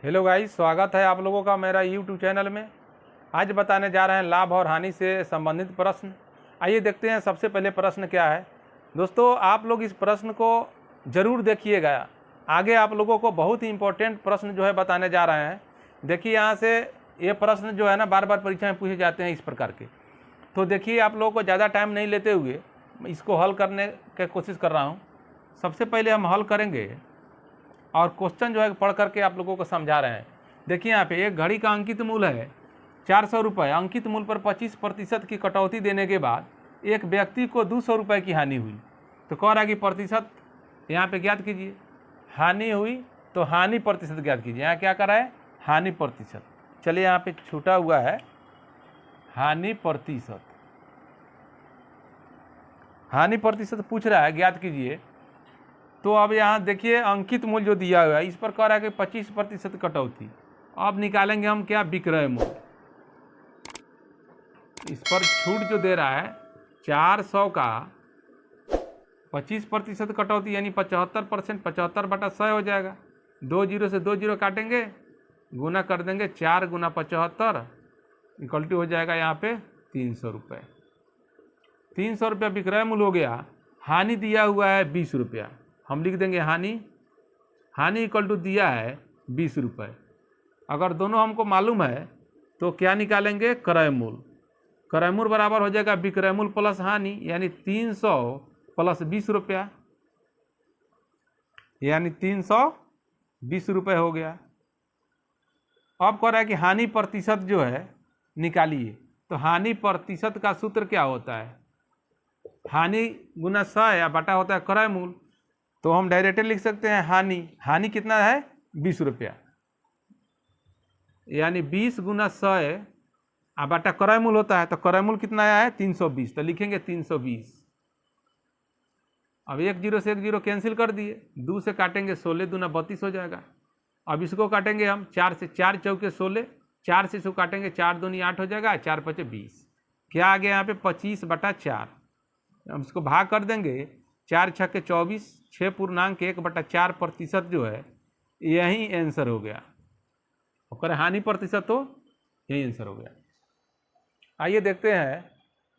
Hello guys, स्वागत है आप लोगों का मेरा यूट्यूब चैनल में। आज बताने जा रहे हैं लाभ और हानि से संबंधित प्रश्न। आइए देखते हैं सबसे पहले प्रश्न क्या है। दोस्तों, आप लोग इस प्रश्न को ज़रूर देखिएगा। आगे आप लोगों को बहुत ही इम्पोर्टेंट प्रश्न जो है बताने जा रहे हैं। देखिए, यहाँ से ये प्रश्न जो है ना बार बार परीक्षा में पूछे जाते हैं इस प्रकार के। तो देखिए, आप लोगों को ज़्यादा टाइम नहीं लेते हुए इसको हल करने की कोशिश कर रहा हूँ। सबसे पहले हम हल करेंगे और क्वेश्चन जो है पढ़ करके आप लोगों को समझा रहे हैं। देखिए, यहाँ पे एक घड़ी का अंकित मूल्य है 400 रुपये। अंकित मूल्य पर 25% की कटौती देने के बाद एक व्यक्ति को 200 रुपये की हानि हुई। तो कह रहा है कि प्रतिशत यहाँ पे ज्ञात कीजिए। हानि हुई तो हानि प्रतिशत ज्ञात कीजिए। यहाँ क्या कर रहा है? हानि प्रतिशत। चलिए, यहाँ पे छूटा हुआ है हानि प्रतिशत। हानि प्रतिशत पूछ रहा है, ज्ञात कीजिए। तो अब यहाँ देखिए, अंकित मूल्य जो दिया हुआ है इस पर कह रहा है कि 25% कटौती। अब निकालेंगे हम क्या? विक्रय मूल्य। इस पर छूट जो दे रहा है 400 का 25% कटौती यानी 75%। 75/100 हो जाएगा। 2 जीरो से 2 जीरो काटेंगे, गुना कर देंगे 4 गुना 75 इक्वल टू हो जाएगा यहाँ पे 300 रुपये। 300 रुपया विक्रय मूल्य हो गया। हानि दिया हुआ है 20 रुपया। हम लिख देंगे हानि इक्वल टू दिया है 20 रुपये। अगर दोनों हमको मालूम है तो क्या निकालेंगे? क्रय मूल्य। क्रय मूल्य बराबर हो जाएगा विक्रय मूल्य प्लस हानि, यानी 300 प्लस 20 रुपया, यानी 320 रुपये हो गया। अब कह रहा है कि हानि प्रतिशत जो है निकालिए। तो हानि प्रतिशत का सूत्र क्या होता है? हानि गुना 100 या बटा होता है क्रय मूल्य। तो हम डायरेक्टली लिख सकते हैं हानि कितना है? 20 रुपया, यानी 20 गुना 100 बटा क्रय मूल्य होता है। तो क्रय मूल्य कितना आया है? 320। तो लिखेंगे 320। अब 1 जीरो से 1 जीरो कैंसिल कर दिए। 2 से काटेंगे 16 दूना 32 हो जाएगा। अब इसको काटेंगे हम 4 से। 4 चौके 16, 4 से इसको काटेंगे 4 दूनी 8 हो जाएगा, 4 पचे 20। क्या आ गया यहाँ पे? 25/4। हम इसको भाग कर देंगे। 4 छक्के 24, 6 पूर्णांक 1/4% जो है यही आंसर हो गया। और हानि प्रतिशत तो यही आंसर हो गया। आइए देखते हैं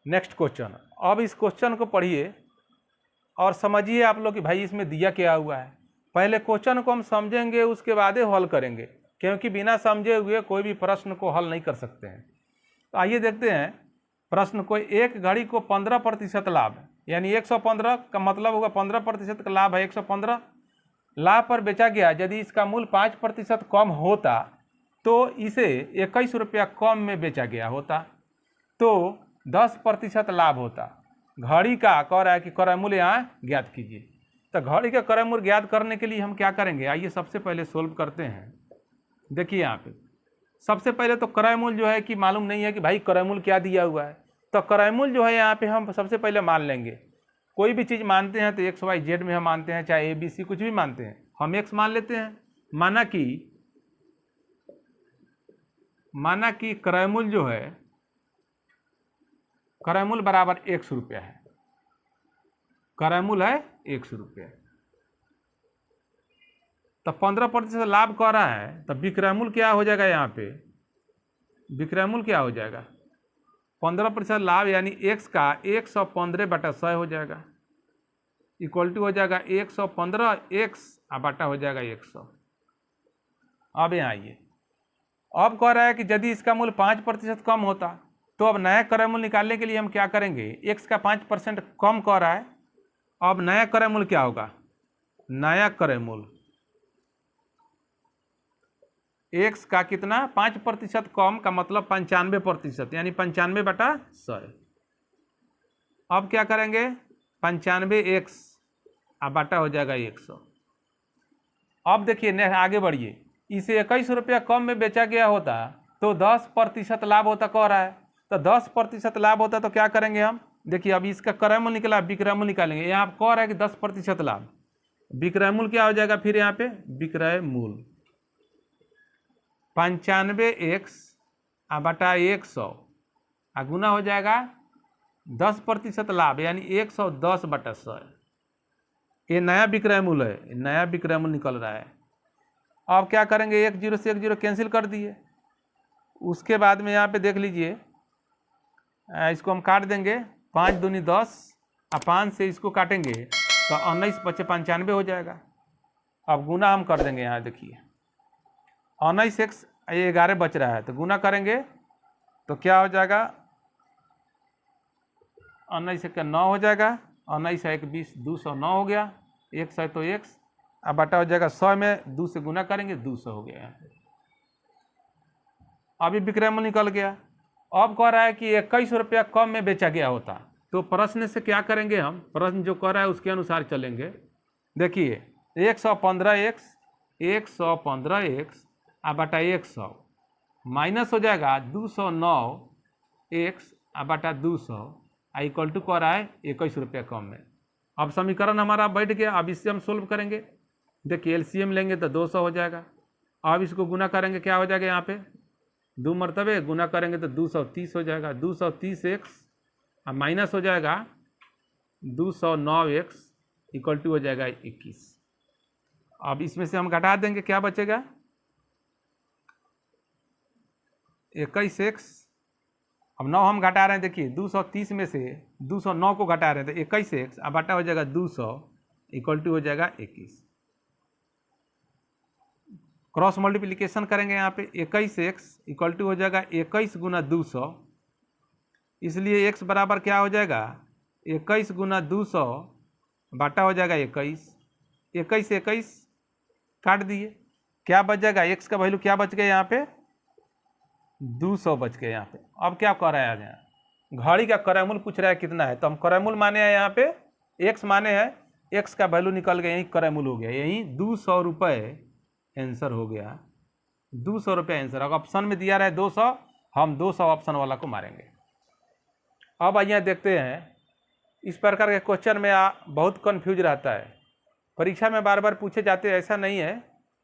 नेक्स्ट क्वेश्चन। अब इस क्वेश्चन को पढ़िए और समझिए आप लोग कि भाई इसमें दिया क्या हुआ है। पहले क्वेश्चन को हम समझेंगे, उसके बाद ही हल करेंगे, क्योंकि बिना समझे हुए कोई भी प्रश्न को हल नहीं कर सकते हैं। तो आइए देखते हैं प्रश्न को। एक घड़ी को 15% लाभ, यानी 115 का मतलब होगा 15% का लाभ है 115 लाभ पर बेचा गया। यदि इसका मूल्य 5% कम होता तो इसे 21 रुपया कम में बेचा गया होता, तो 10% लाभ होता। घड़ी का कह रहा है कि क्रय मूल्य यहाँ ज्ञात कीजिए। तो घड़ी का क्रय मूल्य ज्ञात करने के लिए हम क्या करेंगे? आइए सबसे पहले सोल्व करते हैं। देखिए, यहाँ पे सबसे पहले तो क्रय मूल्य जो है कि मालूम नहीं है कि भाई क्रय मूल्य क्या दिया हुआ है। तो क्रय मूल्य जो है यहाँ पे हम सबसे पहले मान लेंगे। कोई भी चीज़ मानते हैं तो XYZ में हम मानते हैं, चाहे ABC कुछ भी मानते हैं, हम X मान लेते हैं। माना कि क्रय मूल्य जो है, क्रय मूल्य बराबर 100 रुपया है। क्रय मूल्य है 100 रुपया। तो 15% लाभ कर रहा है, तो विक्रय मूल्य क्या हो जाएगा? यहाँ पे विक्रय मूल्य क्या हो जाएगा? 15% लाभ यानी X का 115/100 हो जाएगा, इक्वल टू हो जाएगा 115 X बटा हो जाएगा 100। अब यहाँ आइए, अब कह रहा है कि यदि इसका मूल्य 5% कम होता तो अब नया क्रय मूल्य निकालने के लिए हम क्या करेंगे? X का 5% कम कह रहा है। अब नया क्रय मूल्य क्या होगा? नया क्रय मूल्य X का कितना? 5% कम का मतलब 95%, यानी 95/100। अब क्या करेंगे? 95X बटा हो जाएगा 100। अब देखिए आगे बढ़िए। इसे 21 रुपया कम में बेचा गया होता तो 10% लाभ होता कह रहा है। तो 10% लाभ होता तो क्या करेंगे हम? देखिए, अब इसका क्रय मूल्य निकला, विक्रय मूल्य निकालेंगे। यहाँ कह रहा है कि 10% लाभ, विक्रय मूल्य क्या हो जाएगा? फिर यहाँ पे विक्रय मूल्य 95X बटा 100 गुना हो जाएगा 10% लाभ, यानी 110/100। ये नया विक्रय मूल्य है, नया विक्रय मूल्य निकल रहा है। अब क्या करेंगे, 1 0 से 1 0 कैंसिल कर दिए। उसके बाद में यहाँ पे देख लीजिए, इसको हम काट देंगे, 5 दूनी 10 और 5 से इसको काटेंगे तो 19 बचे 95 हो जाएगा। अब गुना हम कर देंगे, यहाँ देखिए 19 x, ये 11 बच रहा है तो गुना करेंगे तो क्या हो जाएगा, 19 1 9 हो जाएगा, 19 1 20, 209 हो गया, 100 तो x, अब बटा हो जाएगा 100 में 2 से गुना करेंगे 200 हो गया। अभी विक्रय मूल्य निकल गया। अब कह रहा है कि 21 रुपया कम में बेचा गया होता, तो प्रश्न से क्या करेंगे हम, प्रश्न जो कह रहा है उसके अनुसार चलेंगे। देखिए 115x, 115x अब बटा 100 माइनस हो जाएगा 209x अब बटा 200 इक्वल टू कह रहा है 21 रुपया कम में। अब समीकरण हमारा बैठ गया। अब इससे हम सोल्व करेंगे। देखिए एलसीएम लेंगे तो 200 हो जाएगा। अब इसको गुना करेंगे, क्या हो जाएगा, यहाँ पे 2 मरतबे गुना करेंगे तो 230 हो जाएगा, 230x अब माइनस हो जाएगा 209x इक्वल टू हो जाएगा 21। अब इसमें से हम घटा देंगे, क्या बचेगा 21x, अब 9 हम घटा रहे हैं, देखिए 230 में से 209 को घटा रहे हैं तो 21x अब बटा हो जाएगा 200 इक्वल टू हो जाएगा 21। क्रॉस मल्टीप्लिकेशन करेंगे यहाँ पे 21x इक्वल टू हो जाएगा 21 गुना 200, इसलिए x बराबर क्या हो जाएगा 21 गुना 200 बटा हो जाएगा 21। 21 21 काट दिए, क्या बच जाएगा, x का वैल्यू क्या बच गया यहाँ पे 200 बच गए यहाँ पे। अब क्या कर रहा है, यहाँ घड़ी का क्रय मूल्य पूछ रहा है कितना है, तो हम क्रय मूल्य माने हैं यहाँ पे x माने हैं, x का वैल्यू निकल गया, यही क्रय मूल्य हो गया, यही 200 रुपये आंसर हो गया। 200 रुपये आंसर। अगर ऑप्शन में दिया रहे 200, हम 200 ऑप्शन वाला को मारेंगे। अब आइए देखते हैं, इस प्रकार के क्वेश्चन में बहुत कन्फ्यूज रहता है, परीक्षा में बार बार पूछे जाते हैं, ऐसा नहीं है,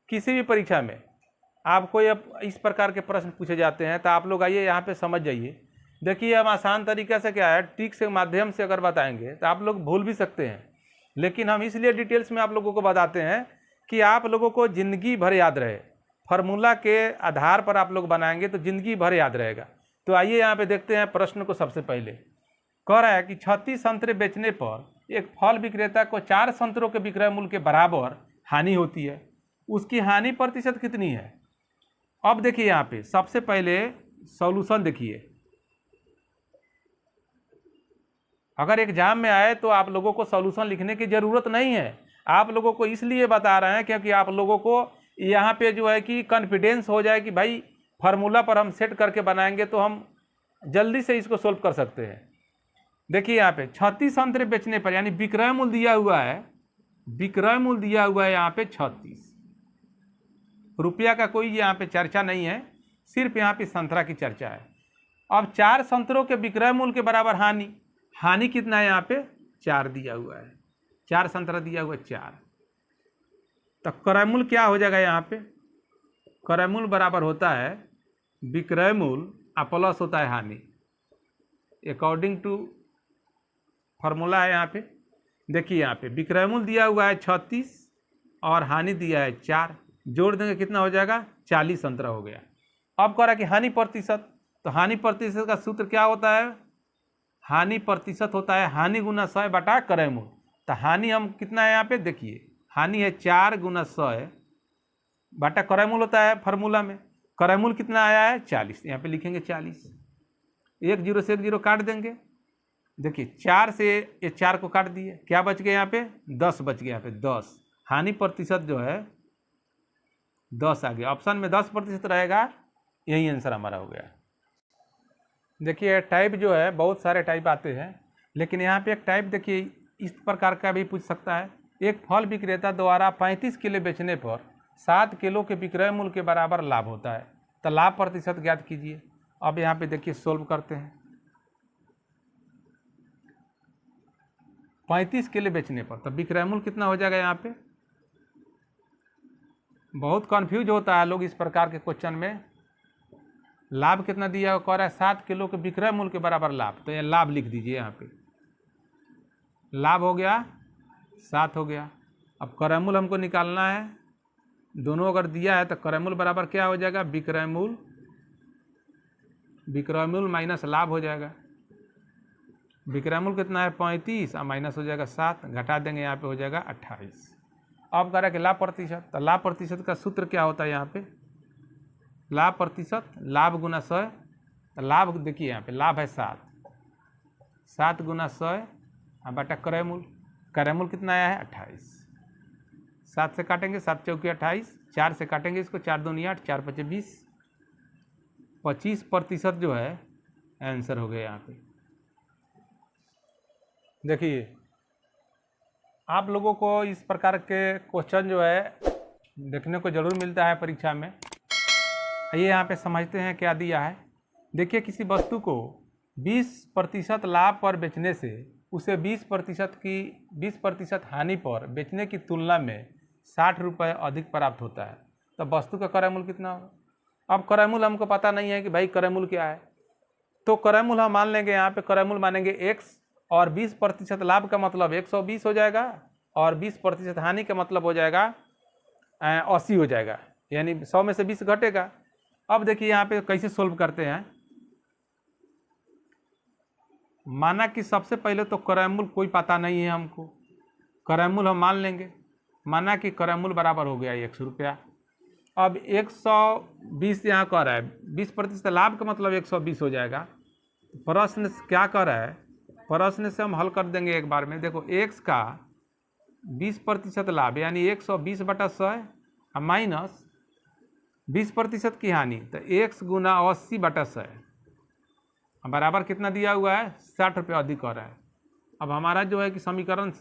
किसी भी परीक्षा में आपको ये इस प्रकार के प्रश्न पूछे जाते हैं तो आप लोग आइए यहाँ पे समझ जाइए। देखिए हम आसान तरीके से क्या है, ट्रिक से माध्यम से अगर बताएंगे तो आप लोग भूल भी सकते हैं, लेकिन हम इसलिए डिटेल्स में आप लोगों को बताते हैं कि आप लोगों को ज़िंदगी भर याद रहे। फार्मूला के आधार पर आप लोग बनाएंगे तो ज़िंदगी भर याद रहेगा। तो आइए यहाँ पे देखते हैं प्रश्न को। सबसे पहले कह रहा है कि 36 संतरे बेचने पर एक फल विक्रेता को 4 संतरों के विक्रय मूल्य के बराबर हानि होती है, उसकी हानि प्रतिशत कितनी है। अब देखिए यहाँ पे सबसे पहले सॉल्यूशन देखिए, अगर एग्जाम में आए तो आप लोगों को सॉल्यूशन लिखने की ज़रूरत नहीं है। आप लोगों को इसलिए बता रहे हैं क्योंकि आप लोगों को यहाँ पे जो है कि कॉन्फिडेंस हो जाए कि भाई फार्मूला पर हम सेट करके बनाएंगे तो हम जल्दी से इसको सोल्व कर सकते हैं। देखिए यहाँ पे 36 संतरे बेचने पर, यानी विक्रय मूल्य दिया हुआ है, विक्रय मूल्य दिया हुआ है यहाँ पे 36 रुपया का कोई यहाँ पे चर्चा नहीं है, सिर्फ यहाँ पे संतरा की चर्चा है। अब 4 संतरों के विक्रय मूल्य के बराबर हानि, हानि कितना है यहाँ पे 4 दिया हुआ है, 4 संतरा दिया हुआ है 4, तो क्रय मूल्य क्या हो जाएगा यहाँ पे, क्रय मूल्य बराबर होता है विक्रय मूल्य प्लस होता है हानि, अकॉर्डिंग टू फार्मूला है यहाँ पे। देखिए यहाँ पे विक्रय मूल्य दिया हुआ है 36 और हानि दिया है 4, जोड़ देंगे कितना हो जाएगा 40 संतरा हो गया। अब कह रहा है कि हानि प्रतिशत, तो हानि प्रतिशत का सूत्र क्या होता है, हानि प्रतिशत होता है हानि गुना 100 बटा क्रय मूल्य। तो हानि हम कितना है यहाँ पे, देखिए हानि है 4 गुना 100 बटा क्रय मूल्य होता है फार्मूला में, क्रय मूल्य कितना आया है 40, यहाँ पे लिखेंगे 40। 1 0 से 1 0 काट देंगे, देखिए 4 से ये 4 को काट दिए, क्या बच गया यहाँ पे 10 बच गया, यहाँ पे 10, हानि प्रतिशत जो है 10 आ गया। ऑप्शन में 10% रहेगा, यही आंसर हमारा हो गया। देखिए टाइप जो है बहुत सारे टाइप आते हैं, लेकिन यहाँ पे एक टाइप देखिए इस प्रकार का भी पूछ सकता है। एक फल विक्रेता द्वारा 35 किलो बेचने पर 7 किलो के विक्रय मूल्य के बराबर लाभ होता है, तो लाभ प्रतिशत ज्ञात कीजिए। अब यहाँ पे देखिए सोल्व करते हैं। 35 किलो बेचने पर तो विक्रय मूल्य कितना हो जाएगा, यहाँ पे बहुत कन्फ्यूज होता है लोग इस प्रकार के क्वेश्चन में। लाभ कितना दिया हुआ कह रहा है 7 किलो के विक्रय मूल्य के बराबर लाभ, तो ये लाभ लिख दीजिए यहाँ पे, लाभ हो गया 7 हो गया। अब क्रय मूल्य हमको निकालना है, दोनों अगर दिया है तो क्रय मूल्य बराबर क्या हो जाएगा, विक्रय मूल्य, विक्रय मूल्य माइनस लाभ हो जाएगा। विक्रय मूल्य कितना है 35 और माइनस हो जाएगा 7, घटा देंगे यहाँ पे हो जाएगा 28। अब कह रहा है कि लाभ प्रतिशत, तो लाभ प्रतिशत का सूत्र क्या होता है यहाँ पे, लाभ प्रतिशत लाभ गुना 100। लाभ देखिए यहाँ पे लाभ है 7, 7 गुना 100 बटा क्रय मूल्य, क्रय मूल्य कितना आया है 28। 7 से काटेंगे 7 चौके 28, 4 से काटेंगे इसको 4 दूनी 8, 4 पचे 20, 25% जो है आंसर हो गया यहाँ पे। देखिए आप लोगों को इस प्रकार के क्वेश्चन जो है देखने को जरूर मिलता है परीक्षा में। ये यहाँ पे समझते हैं क्या दिया है। देखिए किसी वस्तु को 20% लाभ पर बेचने से उसे 20% हानि पर बेचने की तुलना में 60 रुपये अधिक प्राप्त होता है, तो वस्तु का क्रय मूल्य कितना होगा। अब क्रय मूल्य हमको पता नहीं है कि भाई क्रय मूल्य क्या है, तो क्रय मूल्य हम मान लेंगे, यहाँ पे क्रय मूल्य मानेंगे x, और 20% लाभ का मतलब 120 हो जाएगा, और 20% हानि का मतलब हो जाएगा 80 हो जाएगा, यानी 100 में से 20 घटेगा। अब देखिए यहाँ पे कैसे सोल्व करते हैं। माना कि सबसे पहले तो क्रय मूल्य कोई पता नहीं है हमको, क्रय मूल्य हम मान लेंगे। माना कि क्रय मूल्य बराबर हो गया 100 रुपया। अब 120 यहाँ कर रहा है, 20% लाभ का मतलब 120 हो जाएगा। प्रश्न क्या कर रहा है, प्रश्न से हम हल कर देंगे एक बार में। देखो x का 20% लाभ यानी 120 बटा 100 माइनस 20% की हानि, तो x गुना 80 बटा 100 बराबर कितना दिया हुआ है 60 रुपये अधिक हो रहा है। अब हमारा जो है कि समीकरण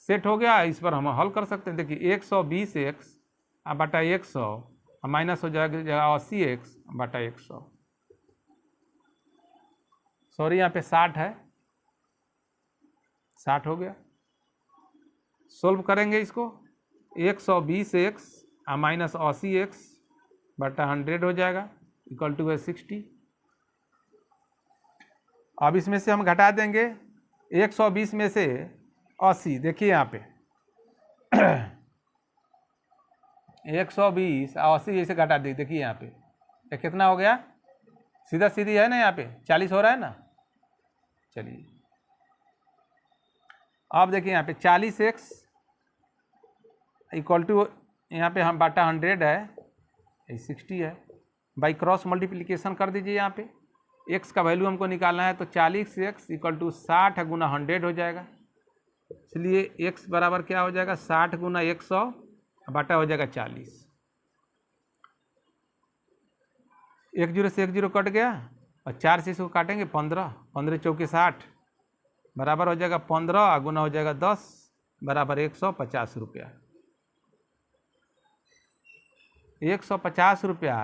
सेट हो गया, इस पर हम हल कर सकते हैं। देखिए 120x बटा 100 माइनस हो जाएगा 80x बटा 100, सॉरी यहाँ पे 60 है, 60 हो गया। सोल्व करेंगे इसको, 120x माइनस 80x बटा 100 हो जाएगा, इक्वल टू है 60। अब इसमें से हम घटा देंगे 120 में से 80, देखिए यहाँ पे 120 और 80 जैसे घटा दी, देखिए यहाँ पे ये कितना हो गया, सीधा सीधी है ना, यहाँ पे 40 हो रहा है ना। चलिए अब देखिए यहाँ पे 40x इक्वल टू यहाँ पे हम बटा 100 है, 60 है, बाई क्रॉस मल्टीप्लिकेशन कर दीजिए। यहाँ पे x का वैल्यू हमको निकालना है, तो 40x इक्वल टू 60 गुना 100 हो जाएगा। इसलिए x बराबर क्या हो जाएगा 60 गुना 100 बटा हो जाएगा 40। 1 0 से 1 0 कट गया, और 4 से इसको काटेंगे 15, 15 चौके 60 बराबर हो जाएगा 15 गुना हो जाएगा 10 बराबर 150 रुपया। 150 रुपया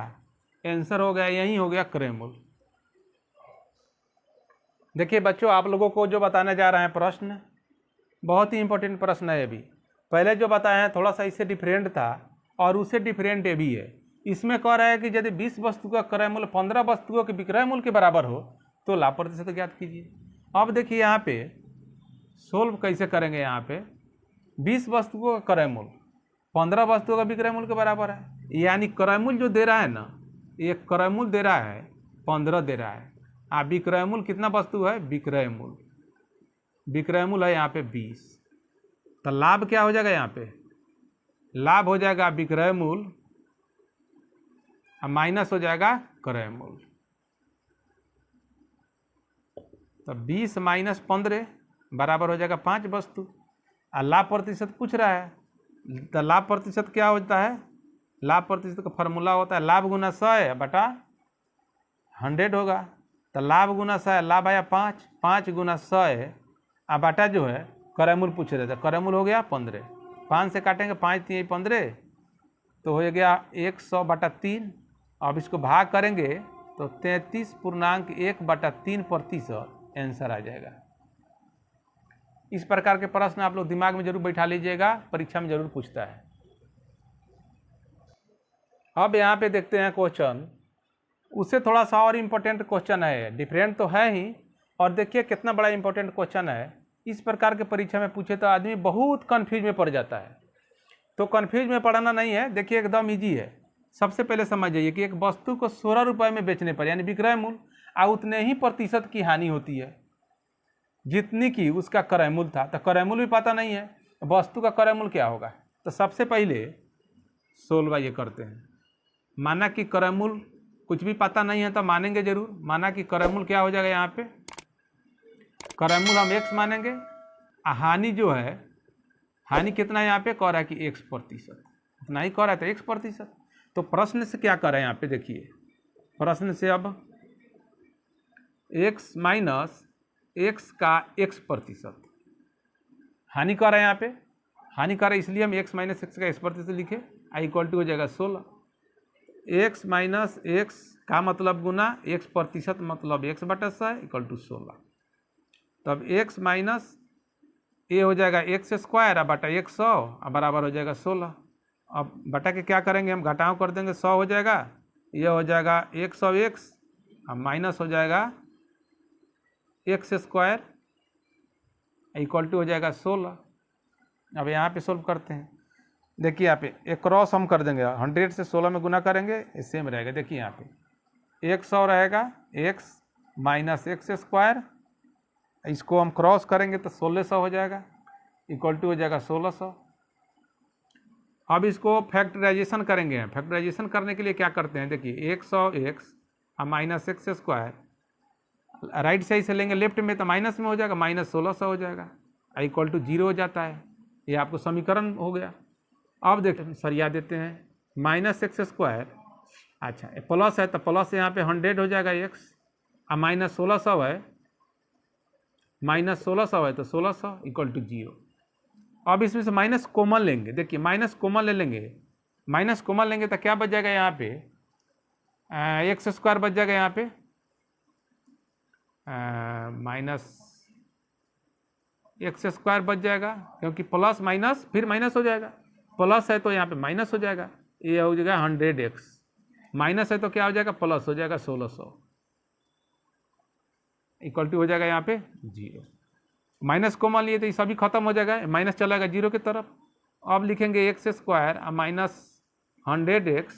आंसर हो गया, यही हो गया क्रय मूल्य। देखिए बच्चों आप लोगों को जो बताने जा रहे हैं प्रश्न बहुत ही इंपॉर्टेंट प्रश्न है। अभी पहले जो बताए हैं थोड़ा सा इससे डिफरेंट था, और उससे डिफरेंट ये भी है। इसमें कह रहा है कि यदि 20 वस्तु का क्रय मूल्य 15 वस्तुओं के विक्रय मूल्य के बराबर हो तो लाभ प्रतिशत ज्ञात कीजिए। अब देखिए यहाँ पे सोल्व कैसे करेंगे। यहाँ पे 20 वस्तुओं का क्रय मूल्य 15 वस्तुओं का विक्रय मूल्य के बराबर है, यानी क्रय मूल्य जो दे रहा है ना, ये क्रय मूल्य दे रहा है 15 दे रहा है, विक्रय मूल्य कितना वस्तु है, विक्रय मूल्य है यहाँ पे 20। तो लाभ क्या हो जाएगा, यहाँ पे लाभ हो जाएगा विक्रय मूल्य माइनस हो जाएगा क्रय मूल्य। तो 20 माइनस 15 बराबर हो जाएगा 5 वस्तु। और लाभ प्रतिशत पूछ रहा है, तो लाभ प्रतिशत क्या होता है, लाभ प्रतिशत का फॉर्मूला होता है लाभ गुना 100 बटा 100 होगा। तो लाभ गुना 100, लाभ आया 5, 5 गुना 100 बटा जो है क्रय मूल्य पूछ रहे थे, क्रय मूल्य हो गया 15। 5 से काटेंगे 5 3 15, तो हो गया 100 बटा 3। अब इसको भाग करेंगे तो 33.1/3% आंसर आ जाएगा। इस प्रकार के प्रश्न आप लोग दिमाग में जरूर बैठा लीजिएगा, परीक्षा में जरूर पूछता है। अब यहाँ पे देखते हैं क्वेश्चन, उससे थोड़ा सा और इम्पोर्टेंट क्वेश्चन है, डिफरेंट तो है ही, और देखिए कितना बड़ा इम्पोर्टेंट क्वेश्चन है। इस प्रकार के परीक्षा में पूछे तो आदमी बहुत कन्फ्यूज में पड़ जाता है। तो कन्फ्यूज में पढ़ना नहीं है, देखिए एकदम ईजी है। सबसे पहले समझ जाइए कि एक वस्तु को 16 रुपये में बेचने पर यानी विक्रय मूल्य और उतने ही प्रतिशत की हानि होती है जितनी की उसका क्रय मूल्य था। तो क्रय मूल्य भी पता नहीं है, वस्तु का क्रय मूल्य क्या होगा। तो सबसे पहले 16 ये करते हैं। माना कि क्रय मूल्य कुछ भी पता नहीं है तो मानेंगे जरूर। माना कि क्रय मूल्य क्या हो जाएगा, यहाँ पे क्रय मूल्य हम x मानेंगे, हानि जो है, हानि कितना है यहाँ पे कह रहा है कि x%, इतना ही कह रहा है तो x%। तो प्रश्न से क्या कर रहा है यहाँ पे देखिए, प्रश्न से अब x माइनस x का x%, हानि कर रहा है यहाँ पे, हानि कर रहा है इसलिए हम x माइनस x का x% लिखे, इक्वल टू हो जाएगा 16। x माइनस x का मतलब गुना x% मतलब x/100 इक्वल टू 16। तब x माइनस ये हो जाएगा x² बटा 100 और बराबर हो जाएगा 16। अब बटा के क्या करेंगे, हम घटाव कर देंगे, 100 हो जाएगा, ये हो जाएगा 100x और माइनस हो जाएगा x² इक्वल टू हो जाएगा 16। अब यहाँ पे सोल्व करते हैं। देखिए यहाँ पे एक क्रॉस हम कर देंगे, 100 से 16 में गुना करेंगे, सेम रहेगा। देखिए यहाँ पे 100 रहेगा x माइनस x², इसको हम क्रॉस करेंगे तो 1600 हो जाएगा, इक्वल टू हो जाएगा 1600। अब इसको फैक्टराइजेशन करेंगे। फैक्टराइजेशन करने के लिए क्या करते हैं, देखिए 100x minus x², right side से लेंगे लेफ्ट में तो माइनस में हो जाएगा, माइनस 1600 हो जाएगा, इक्वल टू 0 हो जाता है। ये आपको समीकरण हो गया। अब देखिए सरिया देते हैं, माइनस x², अच्छा प्लस है तो प्लस यहाँ पे 100 हो जाएगा x, और माइनस 1600 है, माइनस 1600 है तो 1600 इक्वल टू 0। अब इसमें से माइनस कॉमन लेंगे, देखिए माइनस कॉमन ले लेंगे, माइनस कॉमन लेंगे तो क्या बच जाएगा यहाँ पे, x² बच जाएगा यहाँ पे, माइनस x² बच जाएगा, क्योंकि प्लस माइनस फिर माइनस हो जाएगा, प्लस है तो यहाँ पे माइनस हो जाएगा, ये हो जाएगा 100x, माइनस है तो क्या हो जाएगा, प्लस हो जाएगा 1600, इक्वल टू हो जाएगा यहाँ पे 0। माइनस कॉमन लिए तो ये सभी खत्म हो जाएगा, माइनस चलाएगा 0 की तरफ। अब लिखेंगे x² माइनस 100x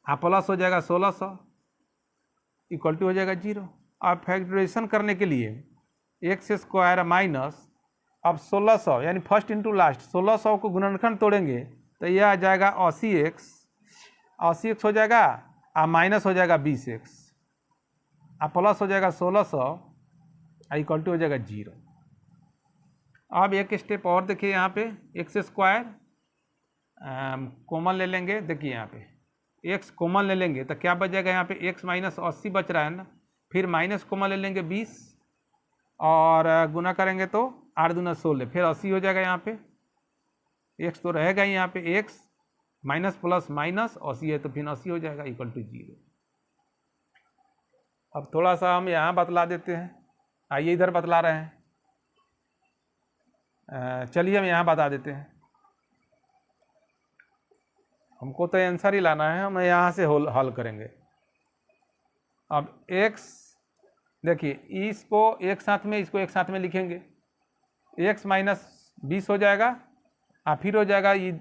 प्लस हो जाएगा 1600 इक्वल टू हो जाएगा 0। अब फैक्टराइजेशन करने के लिए x² माइनस अब 1600 यानी फर्स्ट इंटू लास्ट, 1600 को गुणनखंड तोड़ेंगे तो यह आ जाएगा 80x हो जाएगा, और माइनस हो जाएगा 20x, प्लस हो जाएगा 1600 इक्वल टू हो जाएगा 0। अब एक स्टेप और देखिए, यहाँ पे x² कॉमन ले लेंगे, देखिए यहाँ पे x कॉमन ले लेंगे तो क्या बच जाएगा, यहाँ पे x माइनस 80 बच रहा है ना, फिर माइनस कॉमन ले लेंगे 20 और गुना करेंगे तो 8 दूना 16, फिर 80 हो जाएगा। यहाँ पे x तो रहेगा ही, यहाँ पे x माइनस प्लस माइनस 80 है तो फिर 80 हो जाएगा इक्वल टू 0। अब थोड़ा सा हम यहाँ बतला देते हैं, आइए इधर बतला रहे हैं, चलिए हम यहाँ बता देते हैं। हमको तो आंसर ही लाना है, हम यहाँ से हल करेंगे। अब x देखिए इसको एक साथ में, इसको एक साथ में लिखेंगे, x माइनस 20 हो जाएगा, और फिर हो जाएगा ये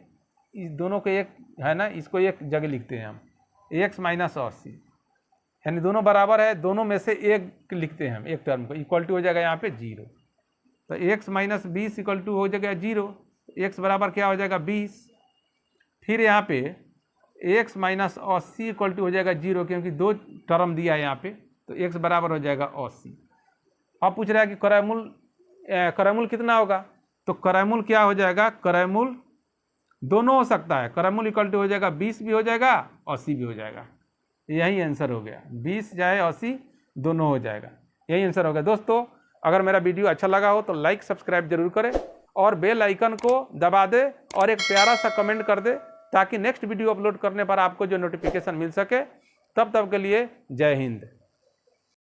इस दोनों को एक है ना, इसको एक जगह लिखते हैं हम, x माइनस 80 यानी दोनों बराबर है, दोनों में से एक लिखते हैं हम एक टर्म को, इक्वल टू हो जाएगा यहाँ पे 0। तो x माइनस 20 इक्वल टू हो जाएगा 0, x बराबर क्या हो जाएगा 20, फिर यहाँ पे x माइनस 80 इक्वल टू हो जाएगा 0, क्योंकि दो टर्म दिया है यहाँ पे, तो x बराबर हो जाएगा 80। अब पूछ रहा है कि क्रय मूल्य कितना होगा, तो क्रय मूल्य क्या हो जाएगा, क्रय मूल्य दोनों हो सकता है, क्रय मूल्य इक्वल टू हो जाएगा 20 भी हो जाएगा 80 भी हो जाएगा, यही आंसर हो गया, 20 चाहे 80 दोनों हो जाएगा, यही आंसर हो गया। दोस्तों अगर मेरा वीडियो अच्छा लगा हो तो लाइक सब्सक्राइब जरूर करें और बेल आइकन को दबा दे और एक प्यारा सा कमेंट कर दे, ताकि नेक्स्ट वीडियो अपलोड करने पर आपको जो नोटिफिकेशन मिल सके। तब के लिए जय हिंद।